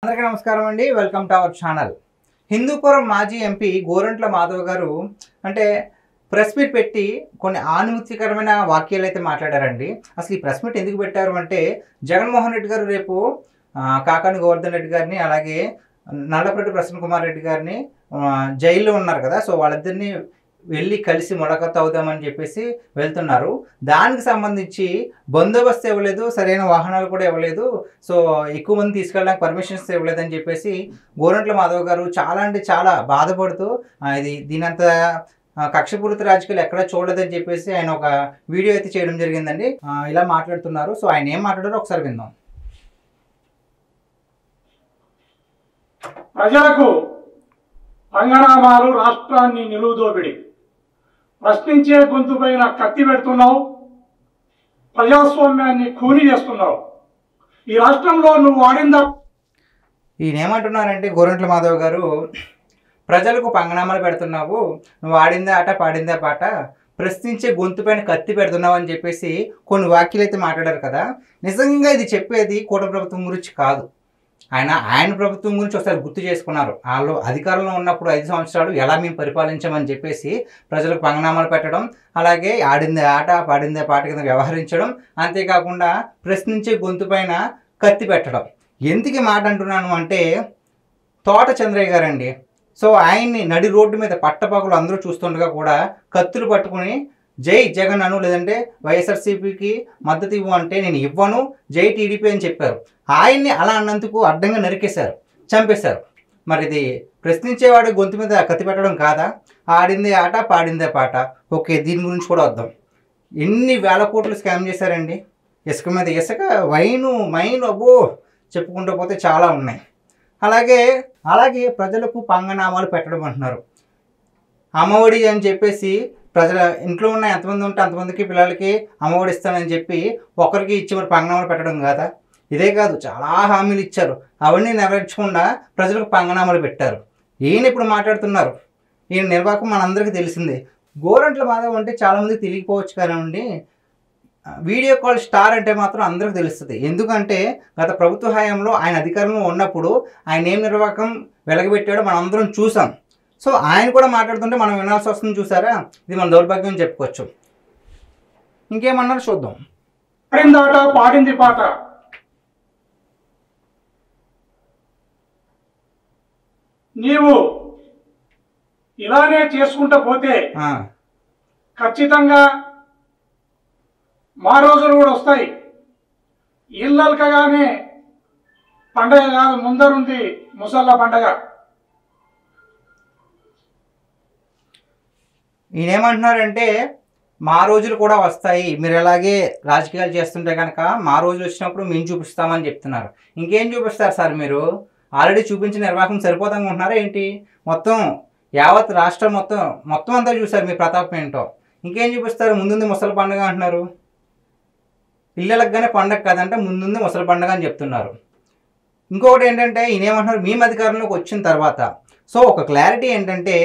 అందరికీ నమస్కారం అండి. Welcome to our channel. Hindupuram మాజీ ఎంపీ గోరంట్ల మాధవ్ గారు అంటే ప్రెస్ మీట్ పెట్టి కొన్ని ఆనుమతికరమైన వాక్యాలు అయితే మాట్లాడారండి. అసలు ఈ ప్రెస్ మీట్ ఎందుకు పెట్టారు అంటే జగన్మోహన్ రెడ్డి గారు రేపు కాకాని గోవర్ధన్ రెడ్డి గారిని అలాగే నల్లపరెడ్డి ప్రసన్న కుమార్ రెడ్డి గారిని జైల్లో ఉన్నారు కదా, సో వాళ్ళిద్దరిని వెళ్ళి కలిసి ములాఖాతు అవుదామని చెప్పేసి వెళ్తున్నారు. దానికి సంబంధించి బందోబస్తు ఇవ్వలేదు, సరైన వాహనాలు కూడా ఇవ్వలేదు, సో ఎక్కువ మంది తీసుకెళ్ళడానికి పర్మిషన్స్ ఇవ్వలేదని చెప్పేసి గోరంట్ల మాధవ్ గారు చాలా అంటే చాలా బాధపడుతూ దీనంత కక్షపూరిత రాజకీయాలు ఎక్కడా చూడలేదని చెప్పేసి ఆయన ఒక వీడియో అయితే చేయడం జరిగిందండి. ఇలా మాట్లాడుతున్నారు. సో ఆయన ఏం మాట్లాడారో ఒకసారి విందాం. ప్రజలకు పంగనామాలు రాష్ట్రాన్ని నిలువుదోపిడి, ప్రశ్నించే గొంతుపైన కత్తి పెడుతున్నావు, ప్రజాస్వామ్యాన్ని కూని చేస్తున్నావు. ఈ రాష్ట్రంలో నువ్వు ఆడిందా? ఈయన ఏమంటున్నారంటే గోరంట్ల మాధవ్ గారు, ప్రజలకు పంగనామాలు పెడుతున్నావు, నువ్వు ఆడిందే ఆట పాడిందే పాట, ప్రశ్నించే గొంతుపైన కత్తి పెడుతున్నావు అని చెప్పేసి కొన్ని వాక్యాలు అయితే మాట్లాడారు కదా. నిజంగా ఇది చెప్పేది కూటమి ప్రభుత్వం గురించి కాదు, ఆయన ప్రభుత్వం గురించి ఒకసారి గుర్తు చేసుకున్నారు. వాళ్ళు అధికారంలో ఉన్నప్పుడు 5 సంవత్సరాలు ఎలా మేము పరిపాలించామని చెప్పేసి ప్రజలకు పంగనామాలు పెట్టడం, అలాగే ఆడిందే ఆట పాడిందే పాట కింద వ్యవహరించడం, అంతేకాకుండా ప్రశ్నించే గొంతుపైన కత్తి పెట్టడం. ఎందుకు మాట అంటున్నాను అంటే తోట చంద్రయ్య గారండి. సో ఆయన్ని నడి రోడ్డు మీద పట్టపగలు అందరూ చూస్తుండగా కూడా కత్తులు పట్టుకుని జై జగన్ అను, లేదంటే వైఎస్ఆర్సీపీకి మద్దతు ఇవ్వు అంటే నేను ఇవ్వను, జై టీడీపీ అని చెప్పారు. ఆయన్ని అలా అన్నందుకు అడ్డంగా నరికేశారు, చంపేశారు. మరి ఇది ప్రశ్నించేవాడు గొంతు మీద కత్తి పెట్టడం కాదా? ఆడిందే ఆట పాడిందే పాట. ఓకే, దీని గురించి కూడా వద్దాం. ఎన్ని వేల కోట్లు స్కామ్ చేశారండి. ఇసుక మీద ఇసుక, మైను అబ్బో చెప్పుకుంటూ పోతే చాలా ఉన్నాయి. అలాగే ప్రజలకు పంగనామాలు పెట్టడం అంటున్నారు. అమ్మఒడి అని చెప్పేసి ప్రజల ఇంట్లో ఉన్న ఎంతమంది ఉంటే అంతమందికి పిల్లలకి అమ్మఒడి ఇస్తానని చెప్పి ఒకరికి ఇచ్చి మరి పంగనామాలు పెట్టడం కాదా? ఇదే కాదు, చాలా హామీలు ఇచ్చారు, అవన్నీ నెరవేర్చకుండా ప్రజలకు పంగనామాలు పెట్టారు. ఈయన ఇప్పుడు మాట్లాడుతున్నారు. ఈయన నిర్వాహకం మనందరికీ తెలిసిందే. గోరంట్ల మాధవ్ అంటే చాలామందికి తెలియకపోవచ్చు కానివ్వండి, వీడియో కాల్ స్టార్ అంటే మాత్రం అందరికీ తెలుస్తుంది. ఎందుకంటే గత ప్రభుత్వ హయాంలో ఆయన అధికారంలో ఉన్నప్పుడు ఆయన ఏం నిర్వాహకం వెలగబెట్టాడో మనం అందరం చూసాం. సో ఆయన కూడా మాట్లాడుతుంటే మనం వినాల్సి వస్తుంది. చూసారా, ఇది మన దౌర్భాగ్యం చెప్పుకోవచ్చు. ఇంకేమన్నారు చూద్దాం. ఆడిందాట పాడింది పాట. నీవు ఇలానే చేసుకుంటూ పోతే ఖచ్చితంగా మా రోజులు కూడా వస్తాయి. ఇళ్ళల్కగానే పండగ కాదు, ముందరుంది ముసళ్ళ పండగ. ఈయన ఏమంటున్నారంటే మా రోజులు కూడా వస్తాయి, మీరు ఎలాగే రాజకీయాలు చేస్తుంటే కనుక మా రోజులు వచ్చినప్పుడు మేము చూపిస్తామని చెప్తున్నారు. ఇంకేం చూపిస్తారు సార్? మీరు ఆల్రెడీ చూపించిన నిర్వాహకం సరిపోతాం ఉంటున్నారా ఏంటి? మొత్తం యావత్ రాష్ట్రం మొత్తం అంతా చూసారు మీ ప్రతాపం ఏంటో. ఇంకేం చూపిస్తారు? ముందుంది ముసలి పండుగ అంటున్నారు. పిల్లలకుగానే పండగ కాదంటే ముందుంది ముసలి పండుగ అని చెప్తున్నారు. ఇంకొకటి ఏంటంటే ఈయన ఏమంటున్నారు, మేము అధికారంలోకి వచ్చిన తర్వాత. సో ఒక క్లారిటీ ఏంటంటే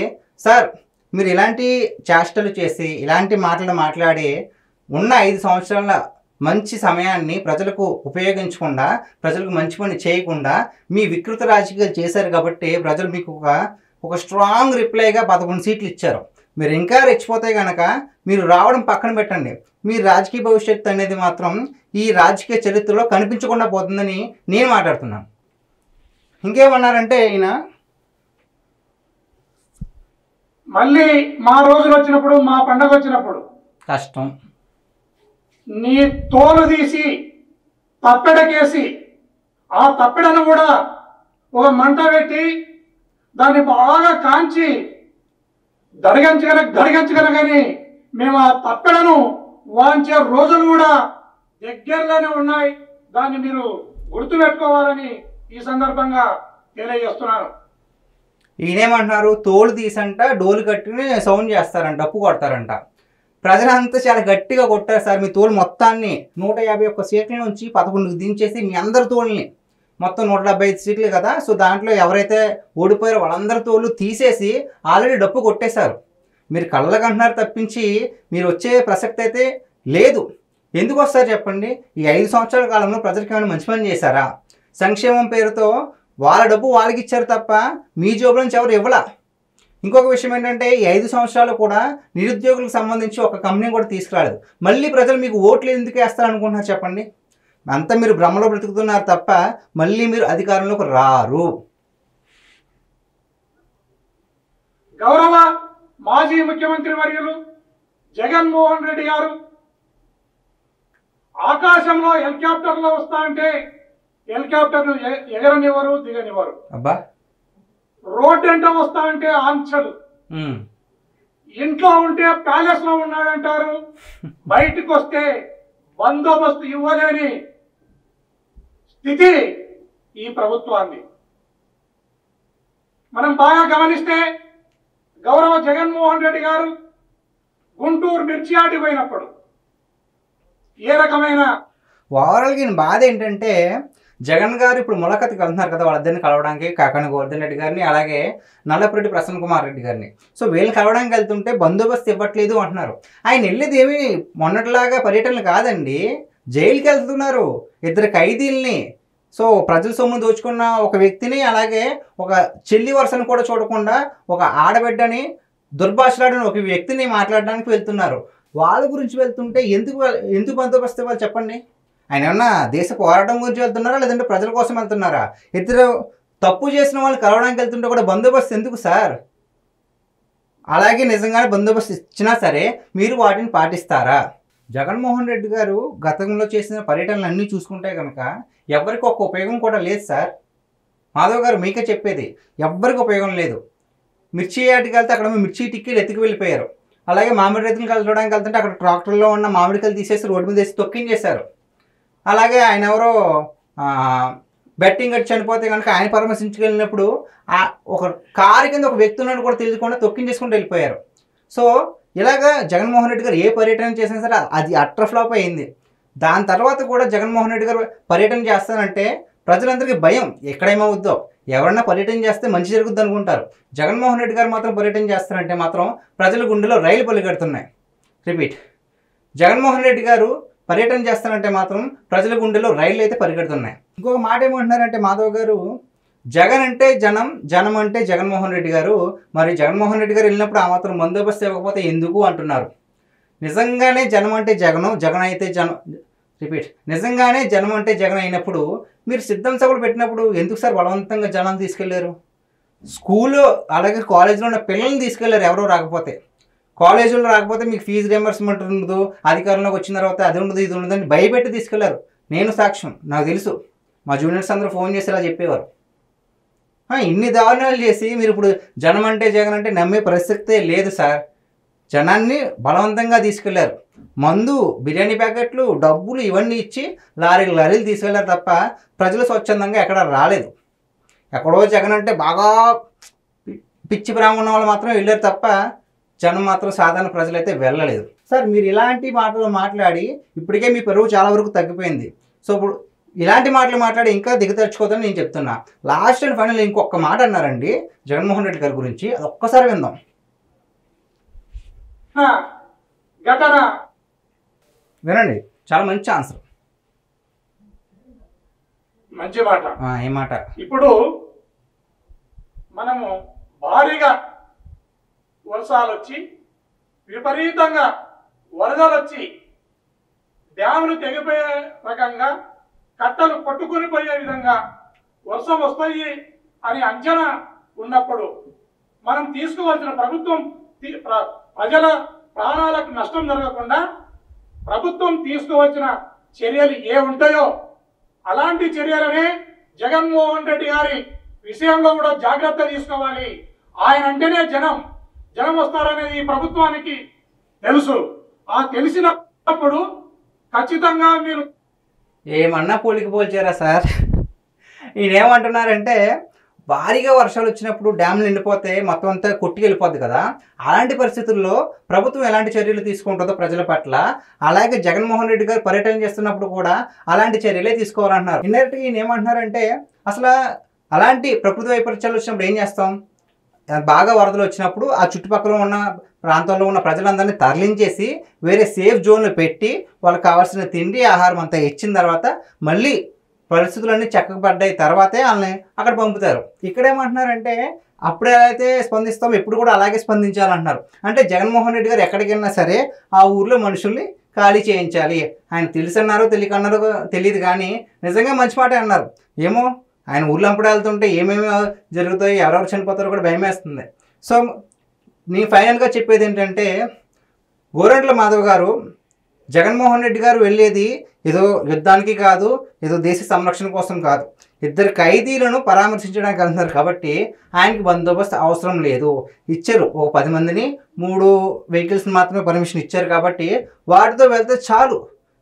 సార్, మీరు ఇలాంటి చేష్టలు చేసి ఇలాంటి మాటలు మాట్లాడి ఉన్న 5 సంవత్సరాల మంచి సమయాన్ని ప్రజలకు ఉపయోగించకుండా, ప్రజలకు మంచి పని చేయకుండా మీ వికృత రాజకీయాలు చేశారు కాబట్టి ప్రజలు మీకు ఒక స్ట్రాంగ్ రిప్లైగా 11 సీట్లు ఇచ్చారు. మీరు ఇంకా రెచ్చిపోతే కనుక మీరు రావడం పక్కన పెట్టండి, మీ రాజకీయ భవిష్యత్తు అనేది మాత్రం ఈ రాజకీయ చరిత్రలో కనిపించకుండా పోతుందని నేను మాట్లాడుతున్నాను. ఇంకేమన్నారంటే ఈయన, మళ్ళీ మా రోజులు వచ్చినప్పుడు, మా పండగ వచ్చినప్పుడు కష్టం, నీ తోలు తీసి తప్పెడకేసి ఆ తప్పెడను కూడా ఒక మంట పెట్టి దాన్ని బాగా కాంచి దడిగంచగలగని మేము ఆ తప్పెడను వాంచే రోజులు కూడా దగ్గరలోనే ఉన్నాయి. దాన్ని మీరు గుర్తుపెట్టుకోవాలని ఈ సందర్భంగా తెలియజేస్తున్నాను. ఈయనేమంటున్నారు, తోలు తీసంట డోలు కట్టుకుని సౌండ్ చేస్తారంట, డప్పు కొడతారంట. ప్రజలంతా చాలా గట్టిగా కొట్టారు సార్. మీ తోలు మొత్తాన్ని 151 సీట్ల నుంచి 11కి దించేసి మీ అందరి తోలుని మొత్తం 175 సీట్లు కదా, సో దాంట్లో ఎవరైతే ఓడిపోయారో వాళ్ళందరి తోలు తీసేసి ఆల్రెడీ డప్పు కొట్టేశారు. మీరు కళ్ళకంటున్నారు తప్పించి మీరు వచ్చే ప్రసక్తి అయితే లేదు. ఎందుకు వస్తారు చెప్పండి? ఈ 5 సంవత్సరాల కాలంలో ప్రజలకు ఏమైనా మంచి పని చేశారా? సంక్షేమం పేరుతో వాళ్ళ డబ్బు వాళ్ళకి ఇచ్చారు తప్ప మీ జోబుల నుంచి ఎవరు ఇవ్వలా. ఇంకొక విషయం ఏంటంటే ఈ 5 సంవత్సరాలు కూడా నిరుద్యోగులకు సంబంధించి ఒక కంపెనీ కూడా తీసుకురాలేదు. మళ్ళీ ప్రజలు మీకు ఓట్లు ఎందుకు వేస్తారనుకుంటున్నారు చెప్పండి? అంతా మీరు భ్రమలో బ్రతుకుతున్నారు తప్ప మళ్ళీ మీరు అధికారంలోకి రారు. గౌరవ మాజీ ముఖ్యమంత్రి వర్యులు జగన్మోహన్ రెడ్డి గారు ఆకాశంలో హెలికాప్టర్లో వస్తా అంటే హెలికాప్టర్ను ఎగరనివ్వరు, దిగనివ్వరు. అబ్బా, రోడ్డు ఎంట వస్తా అంటే ఆంక్షలు. ఇంట్లో ఉంటే ప్యాలెస్ లో ఉన్నాడంటారు, బయటకు వస్తే బందోబస్తు ఇవ్వలేని స్థితి ఈ ప్రభుత్వాన్ని. మనం బాగా గమనిస్తే గౌరవ జగన్మోహన్ రెడ్డి గారు గుంటూరు మిర్చి ఆటి పోయినప్పుడు ఏ రకమైన ఓవరాల్గా ఈయన బాధ ఏంటంటే జగన్ గారు ఇప్పుడు ములకత్కి వెళ్తున్నారు కదా వాళ్ళిద్దరిని కలవడానికి, కాకాని గోవర్ధన్ రెడ్డి గారిని అలాగే నల్లపురెడ్డి ప్రసన్న కుమార్ రెడ్డి గారిని. సో వీళ్ళని కలవడానికి వెళ్తుంటే బందోబస్తు ఇవ్వట్లేదు అంటున్నారు. ఆయన వెళ్ళేది ఏమి మొన్నటిలాగా పర్యటనలు కాదండి, జైలుకి వెళ్తున్నారు 2 ఖైదీల్ని. సో ప్రజల సొమ్ము దోచుకున్న ఒక వ్యక్తిని అలాగే ఒక చెల్లి వరుసను కూడా చూడకుండా ఒక ఆడబిడ్డని దుర్భాషలాడిన ఒక వ్యక్తిని మాట్లాడడానికి వెళ్తున్నారు. వాళ్ళ గురించి వెళ్తుంటే ఎందుకు బందోబస్తు ఇవ్వాలి చెప్పండి? ఆయన ఏమన్నా దేశ పోరాటం గురించి వెళ్తున్నారా లేదంటే ప్రజల కోసం వెళ్తున్నారా? ఇద్దరు తప్పు చేసిన వాళ్ళు కలవడానికి వెళ్తుంటే కూడా బందోబస్తు ఎందుకు సార్? అలాగే నిజంగానే బందోబస్తు ఇచ్చినా సరే మీరు వాటిని పాటిస్తారా? జగన్మోహన్ రెడ్డి గారు గతంలో చేసిన పర్యటనలు అన్నీ చూసుకుంటే కనుక ఎవరికి ఒక ఉపయోగం కూడా లేదు సార్. మాధవ్ గారు మీకే చెప్పేది, ఎవ్వరికి ఉపయోగం లేదు. మిర్చి ఆటికి వెళ్తే అక్కడ మిర్చి టిక్కీలు ఎత్తుకు వెళ్ళిపోయారు. అలాగే మామిడి రైతులు కలవడానికి వెళ్తుంటే అక్కడ ట్రాక్టర్లో ఉన్న మామిడికాయలు తీసేసి రోడ్డు మీద వేసి తొక్కించేశారు. అలాగే ఆయన ఎవరో బెట్టింగ్ కట్టి చనిపోతే కనుక ఆయన పరామర్శించుకెళ్ళినప్పుడు ఒక కారు కింద ఒక వ్యక్తి ఉన్నాడు కూడా తెలియకుండా తొక్కించేసుకుంటూ వెళ్ళిపోయారు. సో ఇలాగా జగన్మోహన్ రెడ్డి గారు ఏ పర్యటన చేసినా సరే అది అట్టర్ ఫ్లాప్ అయింది. దాని తర్వాత కూడా జగన్మోహన్ రెడ్డి గారు పర్యటన చేస్తానంటే ప్రజలందరికీ భయం, ఎక్కడేమవుద్దో, ఎవరన్నా పర్యటన చేస్తే మంచి జరుగుద్ది అనుకుంటారు. జగన్మోహన్ రెడ్డి గారు మాత్రం పర్యటన చేస్తారంటే మాత్రం ప్రజల గుండెలో రైలు పరిగెడుతున్నాయి. రిపీట్, జగన్మోహన్ రెడ్డి గారు పర్యటన చేస్తానంటే మాత్రం ప్రజల గుండెలో రైళ్ళు అయితే పరిగెడుతున్నాయి. ఇంకొక మాట ఏమంటున్నారంటే మాధవ్ గారు, జగన్ అంటే జనం, జనం అంటే జగన్మోహన్ రెడ్డి గారు. మరి జగన్మోహన్ రెడ్డి గారు వెళ్ళినప్పుడు ఆ మాత్రం బందోబస్తు ఇవ్వకపోతే ఎందుకు అంటున్నారు. నిజంగానే జనం అంటే జగను, జగన్ అయితే జనం. రిపీట్, నిజంగానే జనం అంటే జగన్ అయినప్పుడు మీరు సిద్ధం సభలు పెట్టినప్పుడు ఎందుకు సార్ బలవంతంగా జనం తీసుకెళ్లారు? స్కూల్లో అలాగే కాలేజీలో ఉన్న పిల్లల్ని తీసుకెళ్లారు ఎవరో రాకపోతే. కాలేజీలో రాకపోతే మీకు ఫీజు రియంబర్స్మెంట్ ఉండదు, అధికారంలోకి వచ్చిన తర్వాత అది ఉండదు ఇది ఉండదు అని భయపెట్టి తీసుకెళ్లారు. నేను సాక్ష్యం, నాకు తెలుసు. మా జూనియర్స్ అందరూ ఫోన్ చేసి ఇలా చెప్పేవారు. ఇన్ని దారుణాలు చేసి మీరు ఇప్పుడు జనం అంటే జగన్ అంటే నమ్మే ప్రసక్తే లేదు సార్. జనాన్ని బలవంతంగా తీసుకెళ్లారు. మందు, బిర్యానీ ప్యాకెట్లు, డబ్బులు ఇవన్నీ ఇచ్చి లారీలు తీసుకెళ్లారు తప్ప ప్రజలు స్వచ్ఛందంగా ఎక్కడ రాలేదు. ఎక్కడో జగన్ అంటే బాగా పిచ్చి ప్రేమ ఉన్న వాళ్ళు మాత్రం వెళ్ళారు తప్ప జనం మాత్రం సాధారణ ప్రజలైతే వెళ్ళలేదు. సార్ మీరు ఇలాంటి మాటలు మాట్లాడి ఇప్పటికే మీ పరువు చాలా వరకు తగ్గిపోయింది. సో ఇప్పుడు ఇలాంటి మాటలు మాట్లాడి ఇంకా దిగతర్చుకోదని నేను చెప్తున్నా. లాస్ట్ అండ్ ఫైనల్ ఇంకొక మాట అన్నారండి జగన్మోహన్ రెడ్డి గారి గురించి, అది ఒక్కసారి విందాం. ఘటన వినండి, చాలా మంచి ఆన్సర్, మంచి మాట. ఏ మాట? ఇప్పుడు మనము భారీగా వర్షాలు వచ్చి విపరీతంగా వరదలు వచ్చి డ్యాములు తెగిపోయే రకంగా కట్టలు కొట్టుకుని పోయే విధంగా వర్షం వస్తాయి అని అంచనా ఉన్నప్పుడు మనం తీసుకోవాల్సిన ప్రభుత్వం ప్రజల ప్రాణాలకు నష్టం జరగకుండా ప్రభుత్వం తీసుకోవాల్సిన చర్యలు ఏ ఉంటాయో అలాంటి చర్యలనే జగన్మోహన్ రెడ్డి గారి విషయంలో కూడా జాగ్రత్త తీసుకోవాలి. ఆయన అంటేనే జనం వస్తారనేది ఈ ప్రభుత్వానికి తెలుసు. ఆ తెలిసినప్పుడు ఖచ్చితంగా మీరు ఏమన్నా పోల్చారా సార్? ఈయనేమంటున్నారంటే భారీగా వర్షాలు వచ్చినప్పుడు డ్యామ్లు నిండిపోతే మొత్తం అంతా కొట్టుకెళ్ళిపోద్ది కదా, అలాంటి పరిస్థితుల్లో ప్రభుత్వం ఎలాంటి చర్యలు తీసుకుంటుందో ప్రజల పట్ల, అలాగే జగన్మోహన్ రెడ్డి గారు పర్యటన చేస్తున్నప్పుడు కూడా అలాంటి చర్యలే తీసుకోవాలంటున్నారు. ఇండైరెక్ట్గా ఈయన ఏమంటున్నారంటే అసలు అలాంటి ప్రకృతి వైపరీత్యాలు వచ్చినప్పుడు ఏం చేస్తాం? బాగా వరదలు వచ్చినప్పుడు ఆ చుట్టుపక్కల ఉన్న ప్రాంతంలో ఉన్న ప్రజలందరినీ తరలించేసి వేరే సేఫ్ జోన్లు పెట్టి వాళ్ళకి కావాల్సిన తిండి ఆహారం అంతా ఇచ్చిన తర్వాత మళ్ళీ పరిస్థితులన్నీ చక్కబడ్డాయి తర్వాతే వాళ్ళని అక్కడ పంపుతారు. ఇక్కడ ఏమంటున్నారంటే అప్పుడే అయితే స్పందిస్తాం, ఎప్పుడు కూడా అలాగే స్పందించాలంటున్నారు. అంటే జగన్మోహన్ రెడ్డి గారు ఎక్కడికి వెళ్ళినా సరే ఆ ఊర్లో మనుషుల్ని ఖాళీ చేయించాలి. ఆయన తెలుసన్నారో తెలియకన్నారో తెలియదు, కానీ నిజంగా మంచి మాట అన్నారు. ఏమో ఆయన ఊర్లో అప్పుడు వెళ్తుంటే ఏమేమి జరుగుతాయి, ఎవరెవరు చనిపోతారో కూడా భయం వేస్తుంది. సో నేను ఫైనల్గా చెప్పేది ఏంటంటే, గోరంట్ల మాధవ్ గారు జగన్మోహన్ రెడ్డి గారు వెళ్ళేది ఏదో యుద్ధానికి కాదు, ఏదో దేశ సంరక్షణ కోసం కాదు, ఇద్దరు ఖైదీలను పరామర్శించడానికి వెళ్తున్నారు. కాబట్టి ఆయనకి బందోబస్తు అవసరం లేదు. ఇచ్చారు ఒక 10 మందిని, 3 వెహికల్స్ మాత్రమే పర్మిషన్ ఇచ్చారు. కాబట్టి వాటితో వెళ్తే చాలు.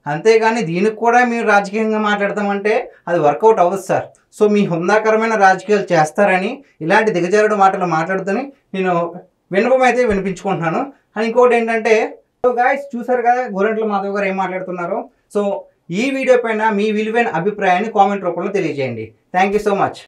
అంతేగాని దీనికి కూడా మీరు రాజకీయంగా మాట్లాడతామంటే అది వర్కౌట్ అవ్వదు సార్. సో మీ హుందాకరమైన రాజకీయాలు చేస్తారని ఇలాంటి దిగజారుడు మాటలు మాట్లాడుతూనే నేను విన్నపం అయితే వినిపించుకుంటున్నాను. అండ్ ఇంకోటి ఏంటంటే, సో గాయ్స్ చూసారు కదా గోరంట్ల మాధవ్ గారు ఏం మాట్లాడుతున్నారో. సో ఈ వీడియో పైన మీ విలువైన అభిప్రాయాన్ని కామెంట్ రూపంలో తెలియజేయండి. Thank you so much.